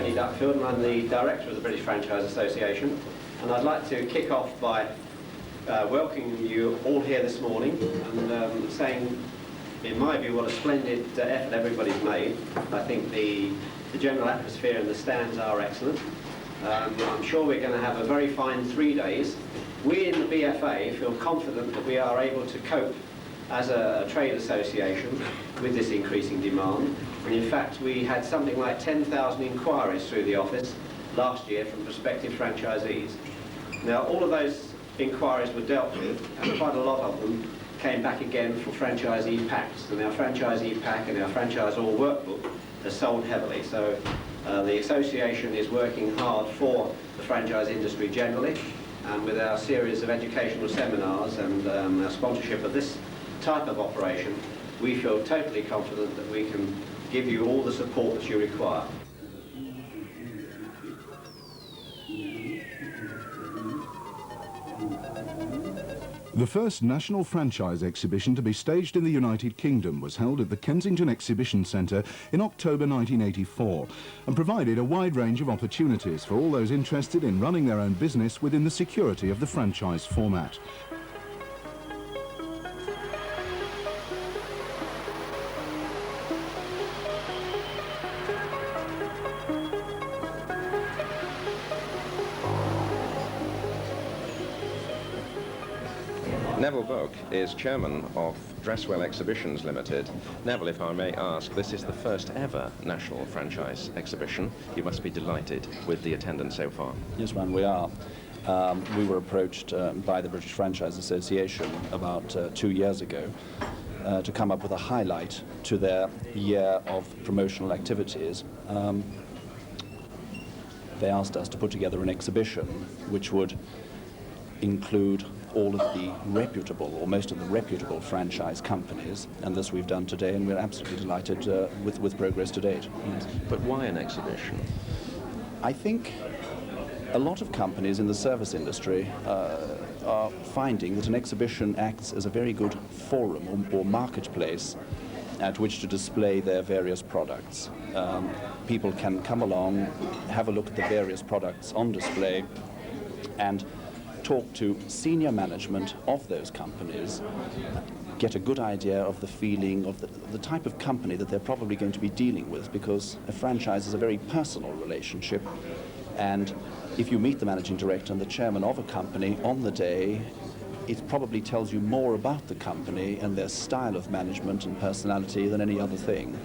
Tony Duckfield, and I'm the Director of the British Franchise Association. And I'd like to kick off by welcoming you all here this morning and saying, in my view, what a splendid effort everybody's made. I think the general atmosphere and the stands are excellent. I'm sure we're going to have a very fine 3 days. We in the BFA feel confident that we are able to cope as a trade association with this increasing demand. And in fact, we had something like 10,000 inquiries through the office last year from prospective franchisees. Now, all of those inquiries were dealt with, and quite a lot of them came back again for franchisee packs. And our franchisee pack and our franchise all workbook has sold heavily. So the association is working hard for the franchise industry generally, and with our series of educational seminars and our sponsorship of this type of operation, we feel totally confident that we can give you all the support that you require. The first national franchise exhibition to be staged in the United Kingdom was held at the Kensington Exhibition Centre in October 1984 and provided a wide range of opportunities for all those interested in running their own business within the security of the franchise format. Neville Boak is chairman of Dresswell Exhibitions Limited. Neville, if I may ask, this is the first ever national franchise exhibition. You must be delighted with the attendance so far. Yes, man, we are. We were approached by the British Franchise Association about 2 years ago to come up with a highlight to their year of promotional activities. They asked us to put together an exhibition which would include all of the reputable, or most of the reputable franchise companies, and this we've done today, and we're absolutely delighted with progress to date. Yes. But why an exhibition? I think a lot of companies in the service industry are finding that an exhibition acts as a very good forum or marketplace at which to display their various products. People can come along, have a look at the various products on display, and talk to senior management of those companies, get a good idea of the feeling of the type of company that they're probably going to be dealing with, because a franchise is a very personal relationship, and if you meet the managing director and the chairman of a company on the day, it probably tells you more about the company and their style of management and personality than any other thing.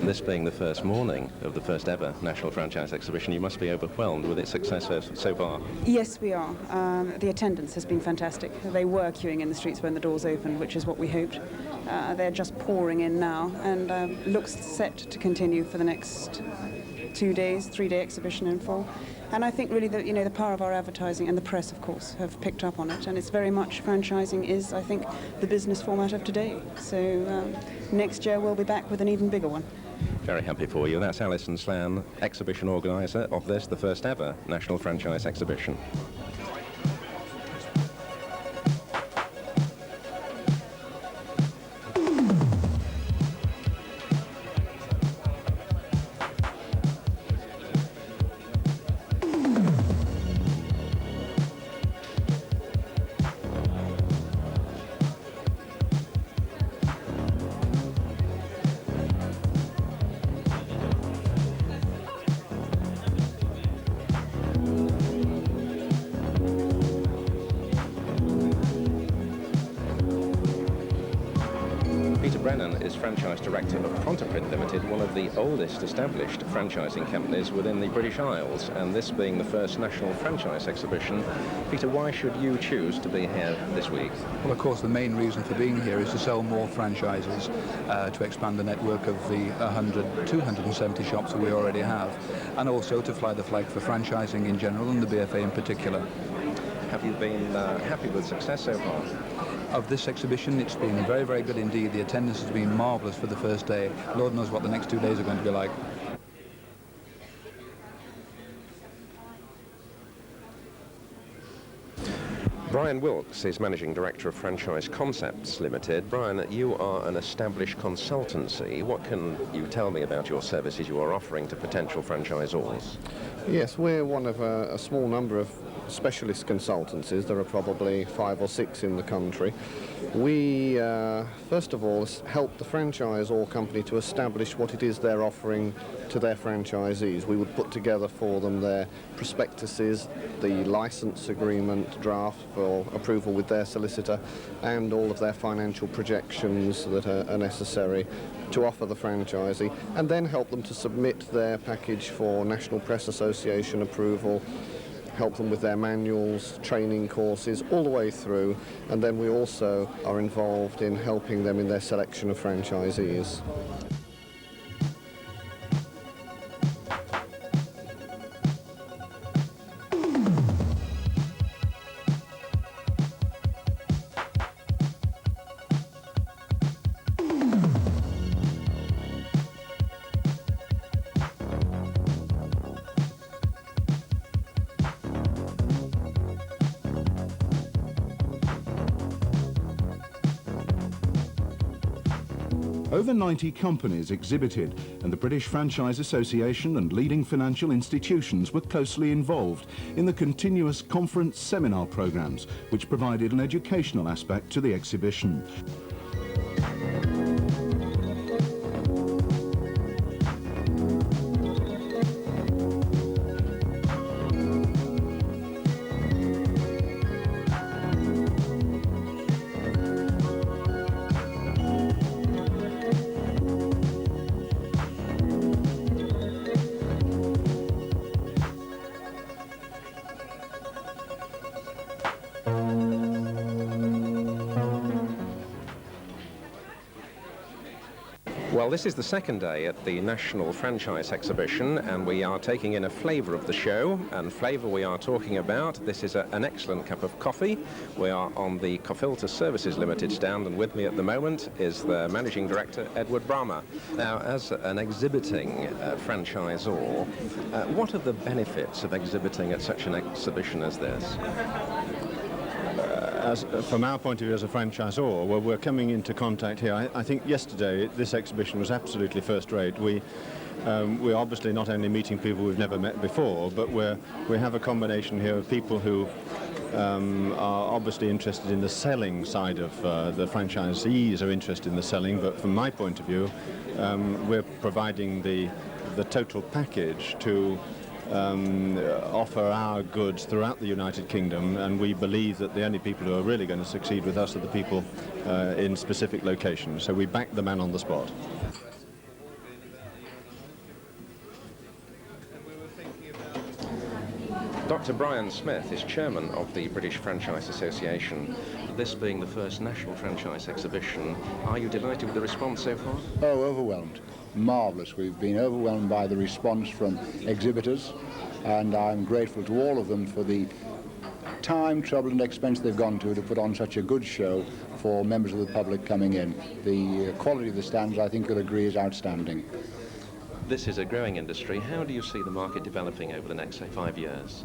This being the first morning of the first ever National Franchise Exhibition, you must be overwhelmed with its success so far. Yes, we are. The attendance has been fantastic. They were queuing in the streets when the doors opened, which is what we hoped. They're just pouring in now, and looks set to continue for the next 2 days, 3-day exhibition in full. And I think really that, you know, the power of our advertising and the press, of course, have picked up on it. And it's very much, franchising is, I think, the business format of today. So next year we'll be back with an even bigger one. Very happy for you. That's Alison Slan, exhibition organiser of this, the first ever National Franchise Exhibition. Is Franchise Director of Prontoprint Limited, one of the oldest established franchising companies within the British Isles, and this being the first national franchise exhibition. Peter, why should you choose to be here this week? Well, of course, the main reason for being here is to sell more franchises, to expand the network of the 270 shops that we already have, and also to fly the flag for franchising in general and the BFA in particular. Have you been happy with success so far? Of this exhibition, it's been very, very good indeed. The attendance has been marvellous for the first day. Lord knows what the next 2 days are going to be like. Bryan Wilkes is Managing Director of Franchise Concepts Limited. Bryan, you are an established consultancy. What can you tell me about your services you are offering to potential franchisors? Yes, we're one of a small number of specialist consultancies. There are probably 5 or 6 in the country. We, first of all, help the franchisor company to establish what it is they're offering to their franchisees. We would put together for them their prospectuses, the license agreement draft for approval with their solicitor, and all of their financial projections that are necessary to offer the franchisee, and then help them to submit their package for National Press Association approval, help them with their manuals, training courses, all the way through, and then we also are involved in helping them in their selection of franchisees. Over 90 companies exhibited, and the British Franchise Association and leading financial institutions were closely involved in the continuous conference seminar programs, which provided an educational aspect to the exhibition. Well, this is the second day at the National Franchise Exhibition, and we are taking in a flavour of the show, and flavour we are talking about. This is an excellent cup of coffee. We are on the Cofilter Services Limited stand, and with me at the moment is the Managing Director, Edward Brahma. Now, as an exhibiting franchisor, what are the benefits of exhibiting at such an exhibition as this? From our point of view as a franchisor, well, we're coming into contact here. I think yesterday this exhibition was absolutely first rate. We're obviously not only meeting people we've never met before, but we have a combination here of people who are obviously interested in the selling side of the franchisees are interested in the selling, but from my point of view, we're providing the total package to offer our goods throughout the United Kingdom, and we believe that the only people who are really going to succeed with us are the people in specific locations. So we back the man on the spot. Dr. Bryan Smith is chairman of the British Franchise Association. This being the first national franchise exhibition, are you delighted with the response so far? Oh, overwhelmed. Marvellous. We've been overwhelmed by the response from exhibitors, and I'm grateful to all of them for the time, trouble and expense they've gone to put on such a good show for members of the public coming in. The quality of the stands, I think you'll agree, is outstanding. This is a growing industry. How do you see the market developing over the next, say, 5 years?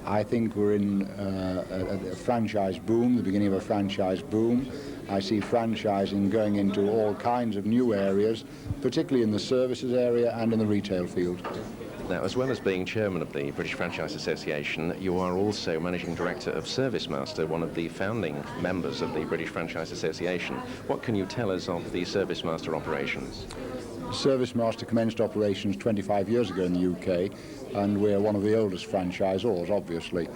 I think we're in a franchise boom, the beginning of a franchise boom. I see franchising going into all kinds of new areas, particularly in the services area and in the retail field. Now, as well as being chairman of the British Franchise Association, you are also managing director of ServiceMaster, one of the founding members of the British Franchise Association. What can you tell us of the ServiceMaster operations? ServiceMaster commenced operations 25 years ago in the UK, and we're one of the oldest franchisors, obviously.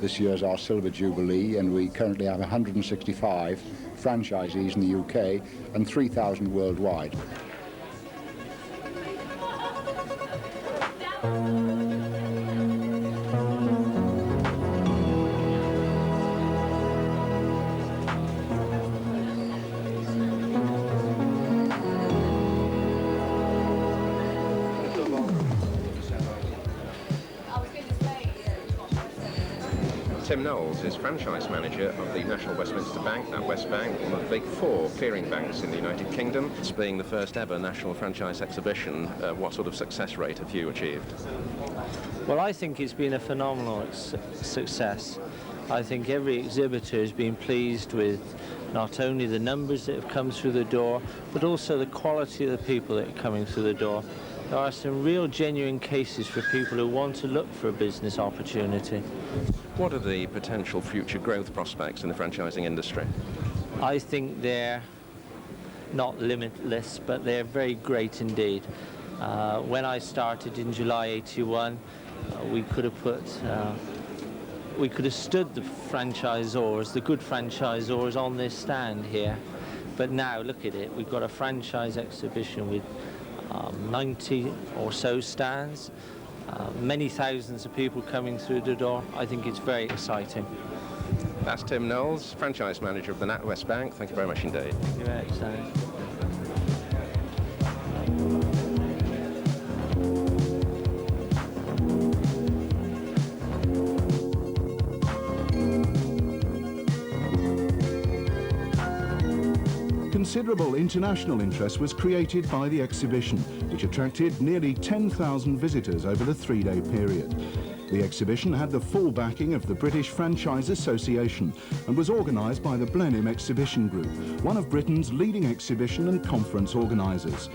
This year's our Silver Jubilee, and we currently have 165 franchisees in the UK and 3,000 worldwide. Tim Knowles is franchise manager of the National Westminster Bank, that West Bank, one of the big 4 clearing banks in the United Kingdom. It's being the first ever national franchise exhibition. What sort of success rate have you achieved? Well, I think it's been a phenomenal success. I think every exhibitor has been pleased with not only the numbers that have come through the door, but also the quality of the people that are coming through the door. There are some real genuine cases for people who want to look for a business opportunity. What are the potential future growth prospects in the franchising industry? I think they're not limitless, but they're very great indeed. When I started in July '81, we could have stood the franchisors, the good franchisors, on this stand here. But now, look at it, we've got a franchise exhibition with 90 or so stands, many thousands of people coming through the door. I think it's very exciting. That's Tim Knowles, franchise manager of the NatWest Bank. Thank you very much indeed. Thank you very much, Sam. Considerable international interest was created by the exhibition, which attracted nearly 10,000 visitors over the three-day period. The exhibition had the full backing of the British Franchise Association and was organised by the Blenheim Exhibition Group, one of Britain's leading exhibition and conference organisers.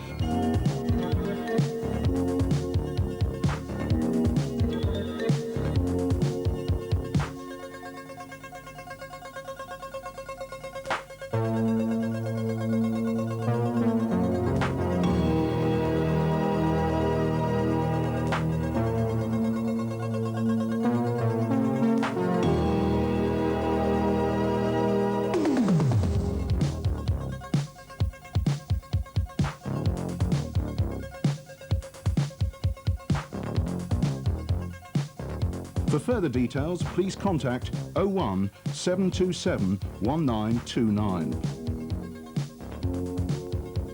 For further details, please contact 01 727 1929.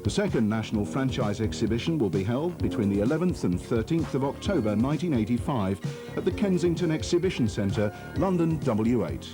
The second National Franchise Exhibition will be held between the 11th and 13th of October 1985 at the Kensington Exhibition Centre, London W8.